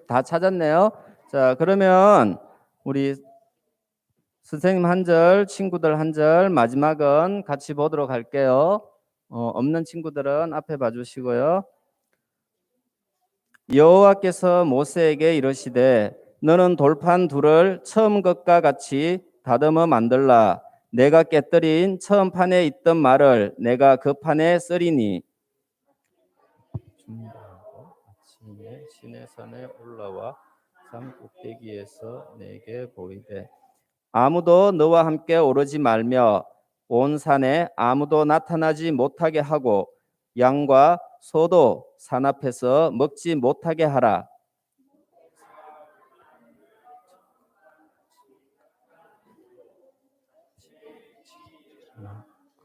다 찾았네요. 자, 그러면 우리 선생님 한 절, 친구들 한 절, 마지막은 같이 보도록 할게요. 없는 친구들은 앞에 봐주시고요. 여호와께서 모세에게 이르시되 너는 돌판 둘을 처음 것과 같이 다듬어 만들라. 내가 깨뜨린 처음 판에 있던 말을 내가 그 판에 쓰리니 아침에 시내산에 올라와 산 꼭대기에서 내게 보이되 아무도 너와 함께 오르지 말며 온 산에 아무도 나타나지 못하게 하고 양과 소도 산 앞에서 먹지 못하게 하라.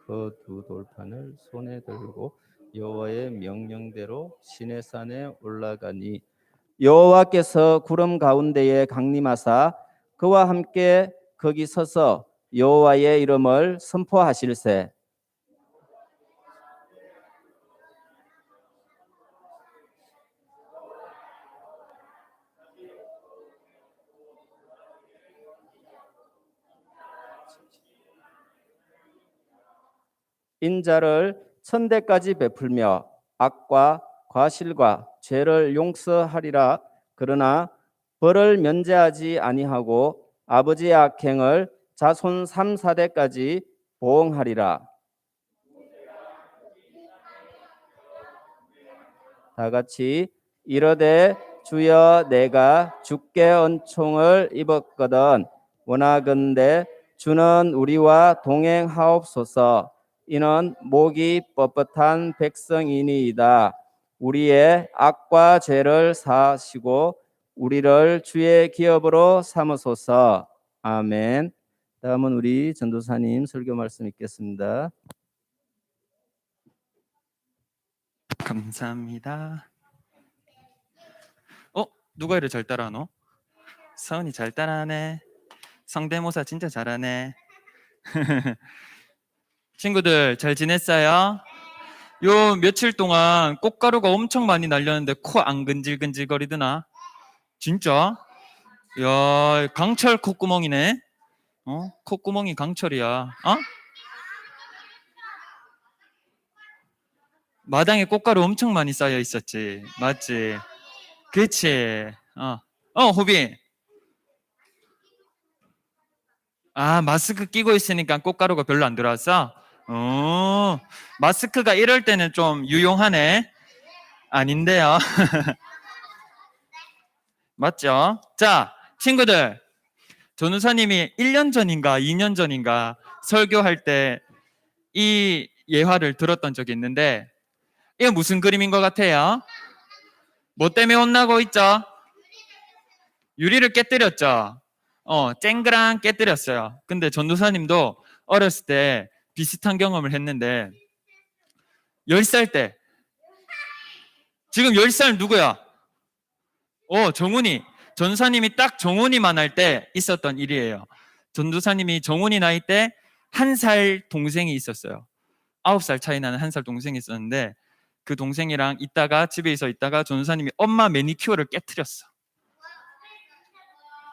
그 두 돌판을 손에 들고 여호와의 명령대로 시내산에 올라가니 여호와께서 구름 가운데에 강림하사 그와 함께 거기 서서 여호와의 이름을 선포하실세. 인자를 천대까지 베풀며 악과 과실과 죄를 용서하리라. 그러나 벌을 면제하지 아니하고 아버지의 악행을 자손 3, 4대까지 보응하리라. 다 같이 이르되 주여 내가 주께 은총을 입었거든 원하건대 주는 우리와 동행하옵소서. 이는 목이 뻣뻣한 백성이니이다. 우리의 악과 죄를 사하시고 우리를 주의 기업으로 삼으소서. 아멘. 다음은 우리 전도사님 설교 말씀 읽겠습니다. 감사합니다. 누가 이래 잘 따라하노? 서은이 잘 따라하네. 성대모사 진짜 잘하네. 친구들 잘 지냈어요? 요 며칠 동안 꽃가루가 엄청 많이 날렸는데 코 안 근질근질거리드나? 진짜? 야, 강철 콧구멍이네. 콧구멍이 강철이야. 마당에 꽃가루 엄청 많이 쌓여 있었지. 맞지? 그치? 호빈. 마스크 끼고 있으니까 꽃가루가 별로 안 들어왔어? 마스크가 이럴 때는 좀 유용하네. 아닌데요. 맞죠? 자, 친구들. 전우사님이 1년 전인가 2년 전인가 설교할 때 이 예화를 들었던 적이 있는데 이게 무슨 그림인 것 같아요? 뭐 때문에 혼나고 있죠? 유리를 깨뜨렸죠? 쨍그랑 깨뜨렸어요. 근데 전도사님도 어렸을 때 비슷한 경험을 했는데 10살 때 지금 10살 누구야? 정훈이. 전도사님이 딱 정훈이만 할 때 있었던 일이에요. 전도사님이 정훈이 나이 때 1살 동생이 있었어요. 9살 차이 나는 1살 동생이 있었는데 그 동생이랑 집에 있다가 전도사님이 엄마 매니큐어를 깨트렸어.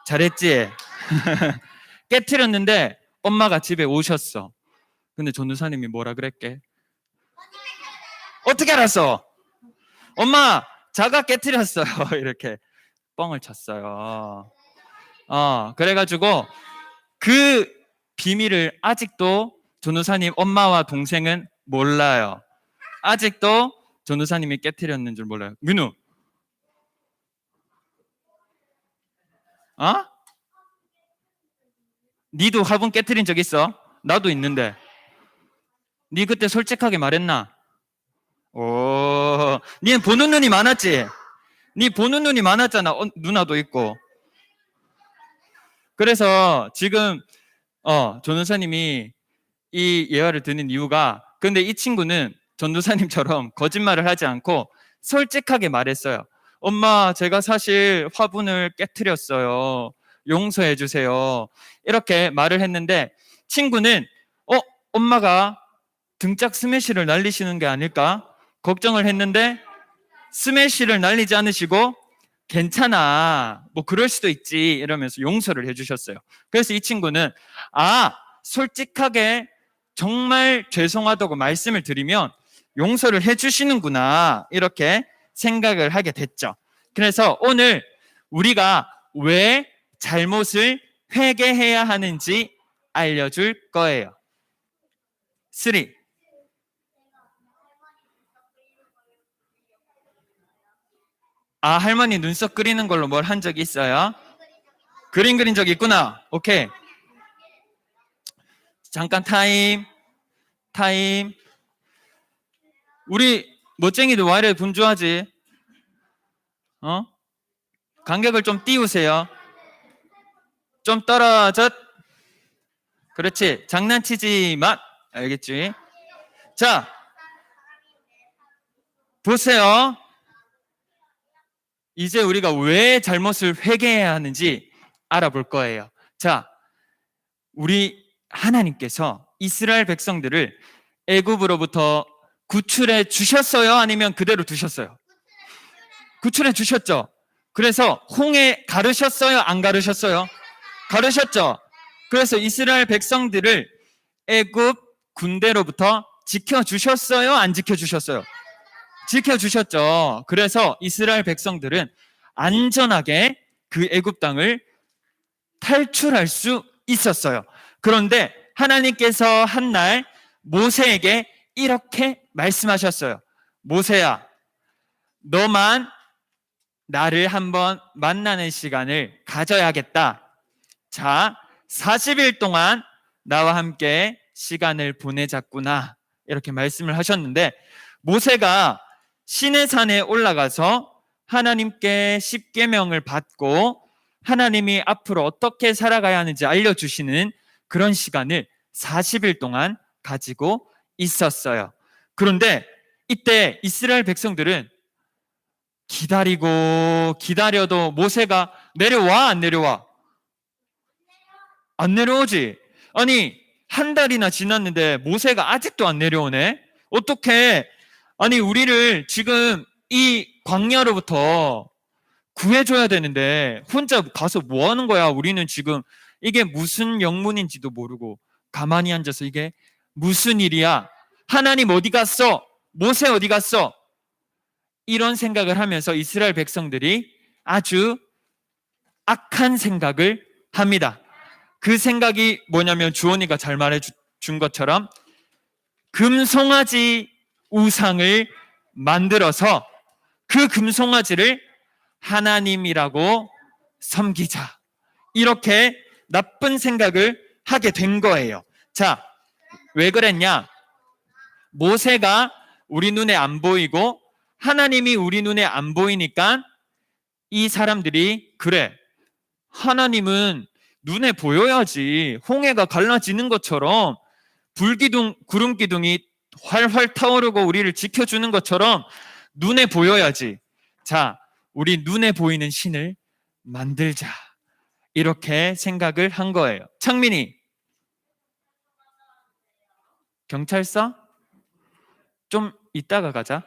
잘했지? 깨트렸는데 엄마가 집에 오셨어. 근데 전도사님이 뭐라 그랬게? 어떻게 알았어? 엄마 자가 깨트렸어요. 이렇게 뻥을 쳤어요. 그래가지고 그 비밀을 아직도 전도사님 엄마와 동생은 몰라요. 아직도 전도사님이 깨트렸는 줄 몰라요. 민우. 니도 화분 깨트린 적 있어? 나도 있는데. 니 그때 솔직하게 말했나? 니는 보는 눈이 많았지? 니 보는 눈이 많았잖아. 누나도 있고. 그래서 지금 전도사님이 이 예화를 드는 이유가 근데 이 친구는 전도사님처럼 거짓말을 하지 않고 솔직하게 말했어요. 엄마 제가 사실 화분을 깨트렸어요. 용서해 주세요. 이렇게 말을 했는데 친구는 엄마가 등짝 스매시를 날리시는 게 아닐까 걱정을 했는데 스매시를 날리지 않으시고 괜찮아. 뭐 그럴 수도 있지. 이러면서 용서를 해주셨어요. 그래서 이 친구는 솔직하게 정말 죄송하다고 말씀을 드리면 용서를 해주시는구나. 이렇게 생각을 하게 됐죠. 그래서 오늘 우리가 왜 잘못을 회개해야 하는지 알려줄 거예요. 3. 할머니 눈썹 그리는 걸로 뭘 한 적 있어요? 그림 그린 적 있구나. 오케이. 잠깐 타임. 우리 멋쟁이들 와 이래 분주하지? 간격을 좀 띄우세요. 좀 떨어져. 그렇지. 장난치지 마. 알겠지? 자, 보세요. 이제 우리가 왜 잘못을 회개해야 하는지 알아볼 거예요. 자, 우리 하나님께서 이스라엘 백성들을 애굽으로부터 구출해 주셨어요? 아니면 그대로 두셨어요? 구출해 주셨죠. 그래서 홍해 가르셨어요? 안 가르셨어요? 가르셨죠. 그래서 이스라엘 백성들을 애굽 군대로부터 지켜주셨어요? 안 지켜주셨어요? 지켜주셨죠. 그래서 이스라엘 백성들은 안전하게 그 애굽 땅을 탈출할 수 있었어요. 그런데 하나님께서 한 날 모세에게 이렇게 말씀하셨어요. 모세야, 너만 나를 한번 만나는 시간을 가져야겠다. 자, 40일 동안 나와 함께 시간을 보내자꾸나. 이렇게 말씀을 하셨는데, 모세가 시내산에 올라가서 하나님께 십계명을 받고 하나님이 앞으로 어떻게 살아가야 하는지 알려주시는 그런 시간을 40일 동안 가지고 있었어요. 그런데 이때 이스라엘 백성들은 기다려도 모세가 내려와 안 내려와? 안 내려오지. 아니 한 달이나 지났는데 모세가 아직도 안 내려오네. 어떻게 아니 우리를 지금 이 광야로부터 구해줘야 되는데 혼자 가서 뭐 하는 거야? 우리는 지금 이게 무슨 영문인지도 모르고 가만히 앉아서 이게 무슨 일이야? 하나님 어디 갔어? 모세 어디 갔어? 이런 생각을 하면서 이스라엘 백성들이 아주 악한 생각을 합니다. 그 생각이 뭐냐면 주원이가 잘 말해준 것처럼 금송아지 우상을 만들어서 그 금송아지를 하나님이라고 섬기자. 이렇게 나쁜 생각을 하게 된 거예요. 자, 왜 그랬냐? 모세가 우리 눈에 안 보이고 하나님이 우리 눈에 안 보이니까 이 사람들이 그래, 하나님은 눈에 보여야지. 홍해가 갈라지는 것처럼 불기둥, 구름기둥이 활활 타오르고 우리를 지켜주는 것처럼 눈에 보여야지. 자, 우리 눈에 보이는 신을 만들자. 이렇게 생각을 한 거예요. 창민이, 경찰서? 좀 이따가 가자.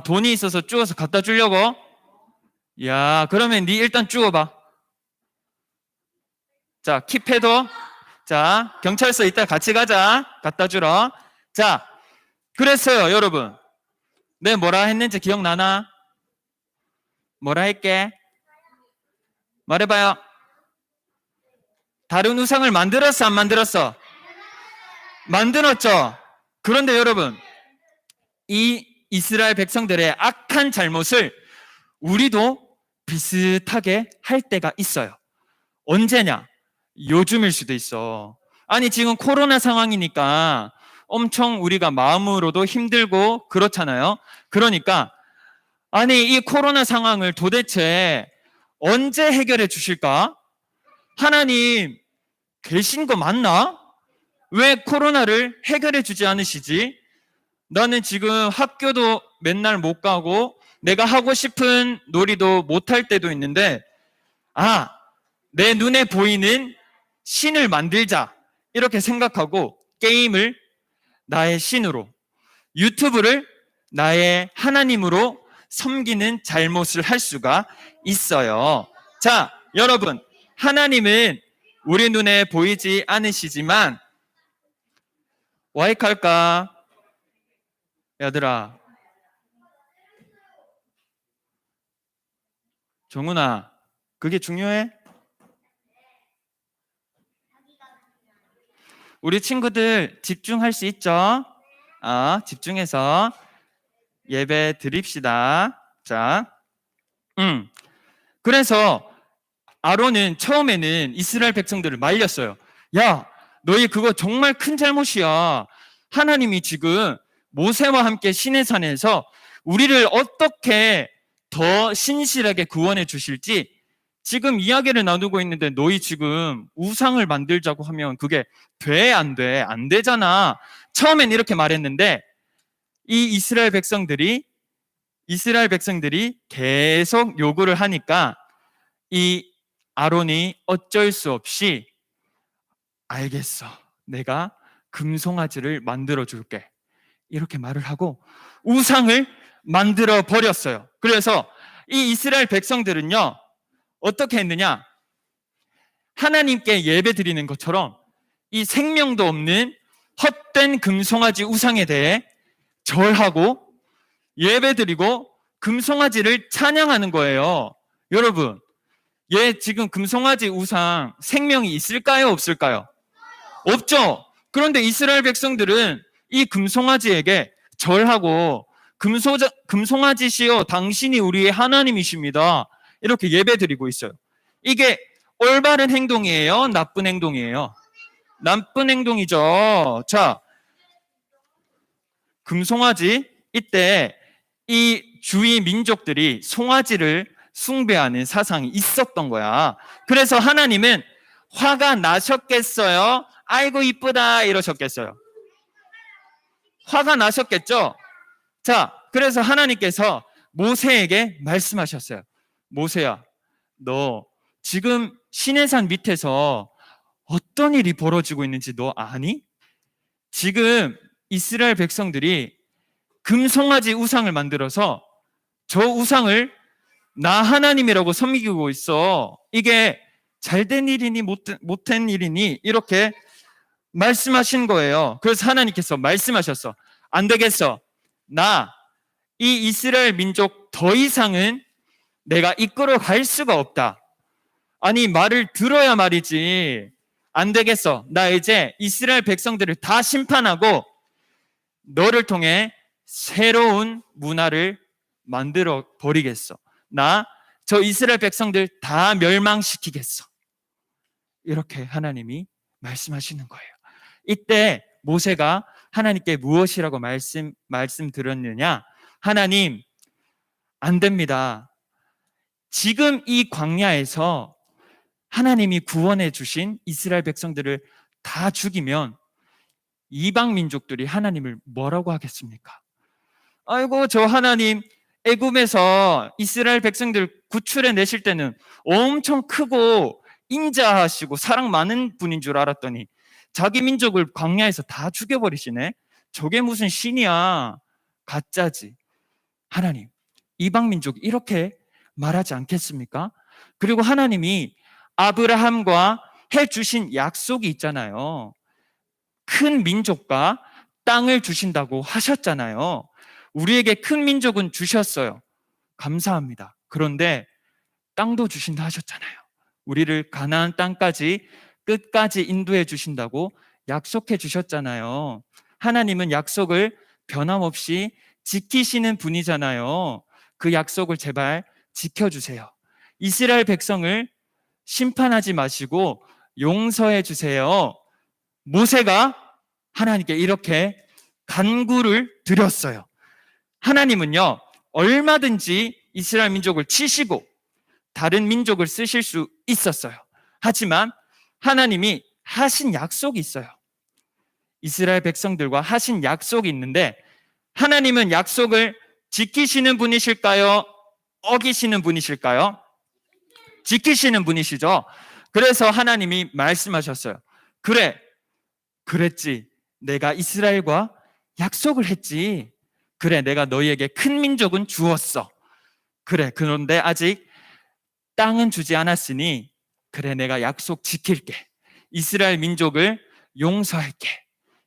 돈이 있어서 주워서 갖다 주려고? 야, 그러면 네 일단 주워봐. 자, 킵해도. 자, 경찰서 이따 같이 가자. 갖다 주러. 자, 그랬어요, 여러분. 내 뭐라 했는지 기억나나? 뭐라 할게? 말해봐요. 다른 우상을 만들었어, 안 만들었어? 만들었죠. 그런데 여러분, 이 이스라엘 백성들의 악한 잘못을 우리도 비슷하게 할 때가 있어요. 언제냐? 요즘일 수도 있어. 아니 지금 코로나 상황이니까 엄청 우리가 마음으로도 힘들고 그렇잖아요. 그러니까 아니 이 코로나 상황을 도대체 언제 해결해 주실까? 하나님 계신 거 맞나? 왜 코로나를 해결해 주지 않으시지? 나는 지금 학교도 맨날 못 가고 내가 하고 싶은 놀이도 못 할 때도 있는데 내 눈에 보이는 신을 만들자 이렇게 생각하고 게임을 나의 신으로, 유튜브를 나의 하나님으로 섬기는 잘못을 할 수가 있어요. 자, 여러분, 하나님은 우리 눈에 보이지 않으시지만 와이칼까? 얘들아, 정훈아, 그게 중요해? 우리 친구들 집중할 수 있죠? 집중해서 예배 드립시다. 자, 그래서 아론은 처음에는 이스라엘 백성들을 말렸어요. 야, 너희 그거 정말 큰 잘못이야. 하나님이 지금 모세와 함께 시내산에서 우리를 어떻게 더 신실하게 구원해 주실지 지금 이야기를 나누고 있는데 너희 지금 우상을 만들자고 하면 그게 돼, 안 돼? 안 되잖아. 처음엔 이렇게 말했는데 이 이스라엘 백성들이 계속 요구를 하니까 이 아론이 어쩔 수 없이 알겠어. 내가 금송아지를 만들어 줄게. 이렇게 말을 하고 우상을 만들어 버렸어요. 그래서 이 이스라엘 백성들은요, 어떻게 했느냐? 하나님께 예배 드리는 것처럼 이 생명도 없는 헛된 금송아지 우상에 대해 절하고 예배 드리고 금송아지를 찬양하는 거예요. 여러분, 지금 금송아지 우상 생명이 있을까요? 없을까요? 없죠. 그런데 이스라엘 백성들은 이 금송아지에게 절하고 금송아지시여 당신이 우리의 하나님이십니다. 이렇게 예배드리고 있어요. 이게 올바른 행동이에요? 나쁜 행동이에요? 나쁜 행동이죠. 자, 금송아지, 이때 이 주위 민족들이 송아지를 숭배하는 사상이 있었던 거야. 그래서 하나님은 화가 나셨겠어요? 아이고 이쁘다 이러셨겠어요? 화가 나셨겠죠? 자, 그래서 하나님께서 모세에게 말씀하셨어요. 모세야, 너 지금 시내산 밑에서 어떤 일이 벌어지고 있는지 너 아니? 지금 이스라엘 백성들이 금송아지 우상을 만들어서 저 우상을 나 하나님이라고 섬기고 있어. 이게 잘된 일이니 못된 일이니 이렇게 말씀하신 거예요. 그래서 하나님께서 말씀하셨어. 안 되겠어. 나 이 이스라엘 민족 더 이상은 내가 이끌어 갈 수가 없다. 아니, 말을 들어야 말이지. 안 되겠어. 나 이제 이스라엘 백성들을 다 심판하고 너를 통해 새로운 문화를 만들어 버리겠어. 나 저 이스라엘 백성들 다 멸망시키겠어. 이렇게 하나님이 말씀하시는 거예요. 이때 모세가 하나님께 무엇이라고 말씀드렸느냐? 하나님, 안 됩니다. 지금 이 광야에서 하나님이 구원해 주신 이스라엘 백성들을 다 죽이면 이방 민족들이 하나님을 뭐라고 하겠습니까? 아이고, 저 하나님 애굽에서 이스라엘 백성들 구출해 내실 때는 엄청 크고 인자하시고 사랑 많은 분인 줄 알았더니 자기 민족을 광야에서 다 죽여버리시네. 저게 무슨 신이야. 가짜지. 하나님, 이방 민족 이렇게 말하지 않겠습니까? 그리고 하나님이 아브라함과 해주신 약속이 있잖아요. 큰 민족과 땅을 주신다고 하셨잖아요. 우리에게 큰 민족은 주셨어요. 감사합니다. 그런데 땅도 주신다 하셨잖아요. 우리를 가나안 땅까지 끝까지 인도해 주신다고 약속해 주셨잖아요. 하나님은 약속을 변함없이 지키시는 분이잖아요. 그 약속을 제발 지켜주세요. 이스라엘 백성을 심판하지 마시고 용서해 주세요. 모세가 하나님께 이렇게 간구를 드렸어요. 하나님은요, 얼마든지 이스라엘 민족을 치시고 다른 민족을 쓰실 수 있었어요. 하지만 하나님이 하신 약속이 있어요. 이스라엘 백성들과 하신 약속이 있는데 하나님은 약속을 지키시는 분이실까요? 어기시는 분이실까요? 지키시는 분이시죠. 그래서 하나님이 말씀하셨어요. 그래, 그랬지. 내가 이스라엘과 약속을 했지. 그래, 내가 너희에게 큰 민족은 주었어. 그래, 그런데 아직 땅은 주지 않았으니 그래, 내가 약속 지킬게. 이스라엘 민족을 용서할게.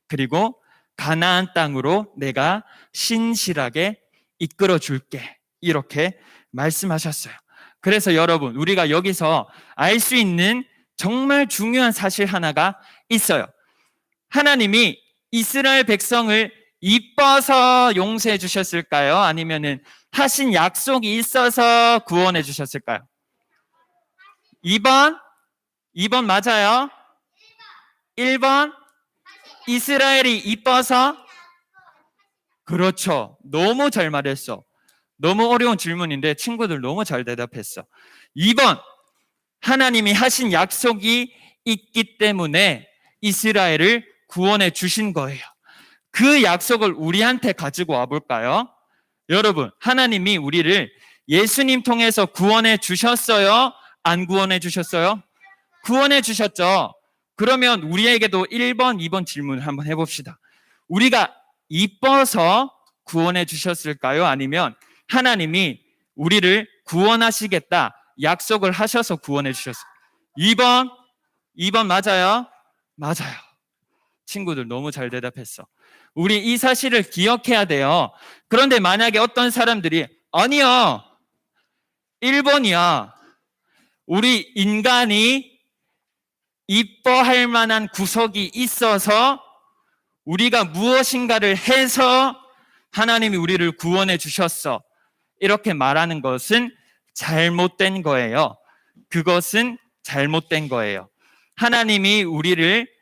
그리고 가나안 땅으로 내가 신실하게 이끌어 줄게. 이렇게 말씀하셨어요. 그래서 여러분, 우리가 여기서 알 수 있는 정말 중요한 사실 하나가 있어요. 하나님이 이스라엘 백성을 이뻐서 용서해 주셨을까요? 아니면은 하신 약속이 있어서 구원해 주셨을까요? 2번? 2번 맞아요? 1번? 이스라엘이 이뻐서? 그렇죠. 너무 잘 말했어. 너무 어려운 질문인데 친구들 너무 잘 대답했어. 2번, 하나님이 하신 약속이 있기 때문에 이스라엘을 구원해 주신 거예요. 그 약속을 우리한테 가지고 와 볼까요? 여러분, 하나님이 우리를 예수님 통해서 구원해 주셨어요? 안 구원해 주셨어요? 구원해 주셨죠. 그러면 우리에게도 1번, 2번 질문을 한번 해봅시다. 우리가 이뻐서 구원해 주셨을까요? 아니면 하나님이 우리를 구원하시겠다 약속을 하셔서 구원해 주셨어요? 2번? 2번 맞아요? 맞아요. 친구들 너무 잘 대답했어. 우리 이 사실을 기억해야 돼요. 그런데 만약에 어떤 사람들이 아니야, 1번이야. 우리 인간이 이뻐할 만한 구석이 있어서 우리가 무엇인가를 해서 하나님이 우리를 구원해 주셨어. 이렇게 말하는 것은 잘못된 거예요. 그것은 잘못된 거예요. 하나님이 우리를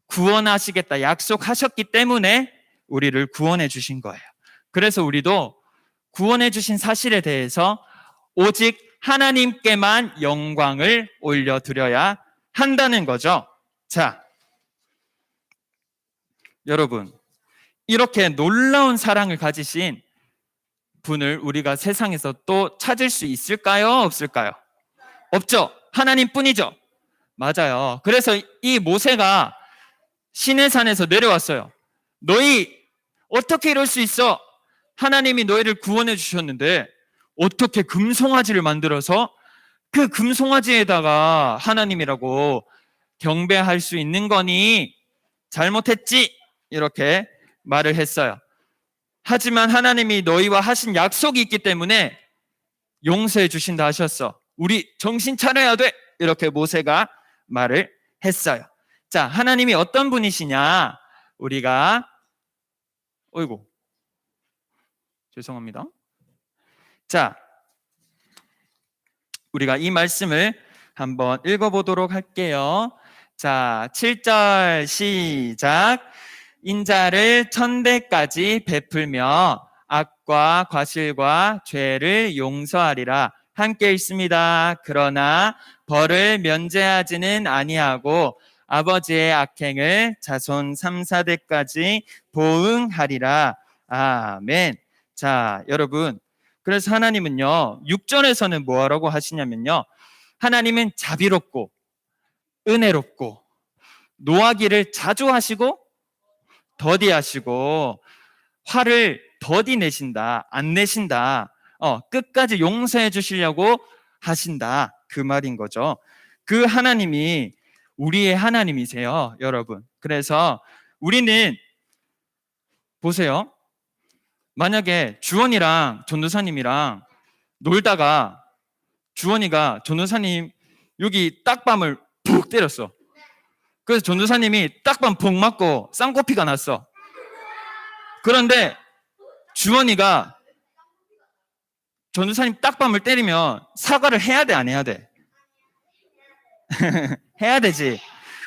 구원하시겠다 약속하셨기 때문에 우리를 구원해 주신 거예요. 그래서 우리도 구원해 주신 사실에 대해서 오직 하나님께만 영광을 올려드려야 한다는 거죠. 자, 여러분, 이렇게 놀라운 사랑을 가지신 분을 우리가 세상에서 또 찾을 수 있을까요? 없을까요? 없죠. 하나님뿐이죠. 맞아요. 그래서 이 모세가 시내산에서 내려왔어요. 너희 어떻게 이럴 수 있어? 하나님이 너희를 구원해 주셨는데 어떻게 금송아지를 만들어서 그 금송아지에다가 하나님이라고 경배할 수 있는 거니? 잘못했지? 이렇게 말을 했어요. 하지만 하나님이 너희와 하신 약속이 있기 때문에 용서해 주신다 하셨어. 우리 정신 차려야 돼. 이렇게 모세가 말을 했어요. 자, 하나님이 어떤 분이시냐? 우리가 어이구, 죄송합니다. 자, 우리가 이 말씀을 한번 읽어보도록 할게요. 자, 7절 시작. 인자를 천대까지 베풀며 악과 과실과 죄를 용서하리라. 함께 읽습니다. 그러나 벌을 면제하지는 아니하고 아버지의 악행을 자손 3, 4대까지 보응하리라. 아멘. 자, 여러분, 그래서 하나님은요 6절에서는 뭐라고 하시냐면요, 하나님은 자비롭고 은혜롭고 노하기를 자주 하시고 더디하시고 화를 더디 내신다, 안 내신다, 끝까지 용서해 주시려고 하신다, 그 말인 거죠. 그 하나님이 우리의 하나님이세요, 여러분. 그래서 우리는 보세요. 만약에 주원이랑 전도사님이랑 놀다가 주원이가 전도사님 여기 딱밤을 푹 때렸어. 그래서 전도사님이 딱밤 푹 맞고 쌍코피가 났어. 그런데 주원이가 전도사님 딱밤을 때리면 사과를 해야 돼, 안 해야 돼? 해야 되지.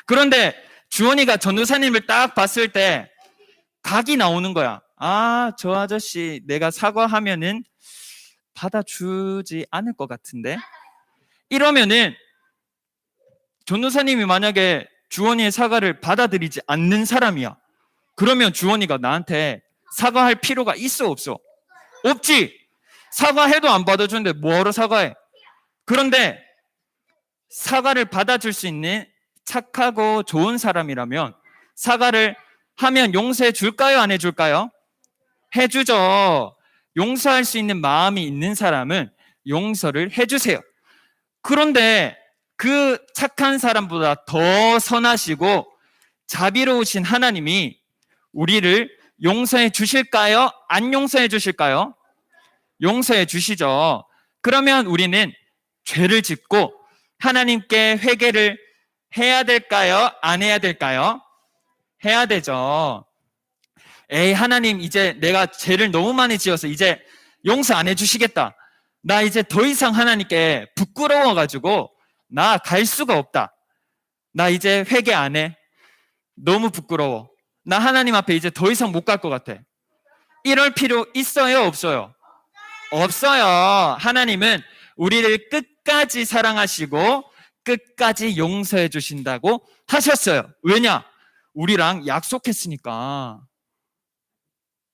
그런데 주원이가 전도사님을 딱 봤을 때 각이 나오는 거야. 아, 저 아저씨 내가 사과하면은 받아주지 않을 것 같은데? 이러면은 전도사님이 만약에 주원이의 사과를 받아들이지 않는 사람이야. 그러면 주원이가 나한테 사과할 필요가 있어, 없어? 없지. 사과해도 안 받아주는데 뭐하러 사과해? 그런데 사과를 받아줄 수 있는 착하고 좋은 사람이라면 사과를 하면 용서해 줄까요? 안 해줄까요? 해주죠. 용서할 수 있는 마음이 있는 사람은 용서를 해주세요. 그런데 그 착한 사람보다 더 선하시고 자비로우신 하나님이 우리를 용서해 주실까요? 안 용서해 주실까요? 용서해 주시죠. 그러면 우리는 죄를 짓고 하나님께 회개를 해야 될까요? 안 해야 될까요? 해야 되죠. 에이, 하나님, 이제 내가 죄를 너무 많이 지어서 이제 용서 안 해주시겠다. 나 이제 더 이상 하나님께 부끄러워가지고 나 갈 수가 없다. 나 이제 회개 안 해. 너무 부끄러워. 나 하나님 앞에 이제 더 이상 못 갈 것 같아. 이럴 필요 있어요? 없어요? 없어요. 하나님은 우리를 끝까지 사랑하시고 끝까지 용서해 주신다고 하셨어요. 왜냐? 우리랑 약속했으니까.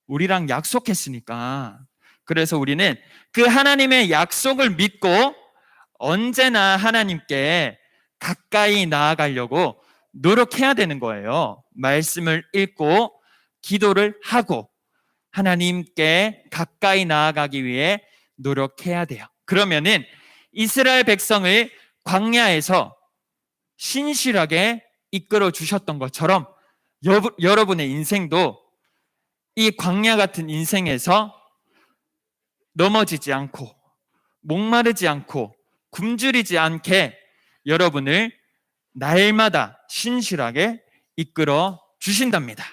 우리랑 약속했으니까. 그래서 우리는 그 하나님의 약속을 믿고 언제나 하나님께 가까이 나아가려고 노력해야 되는 거예요. 말씀을 읽고 기도를 하고 하나님께 가까이 나아가기 위해 노력해야 돼요. 그러면은 이스라엘 백성을 광야에서 신실하게 이끌어 주셨던 것처럼 여러분의 인생도 이 광야 같은 인생에서 넘어지지 않고 목마르지 않고 굶주리지 않게 여러분을 날마다 신실하게 이끌어 주신답니다.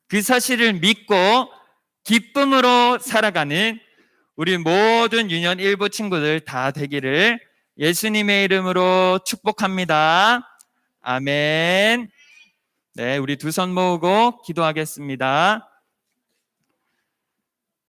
그 사실을 믿고 기쁨으로 살아가는 우리 모든 유년 일부 친구들 다 되기를 예수님의 이름으로 축복합니다. 아멘. 네, 우리 두 손 모으고 기도하겠습니다.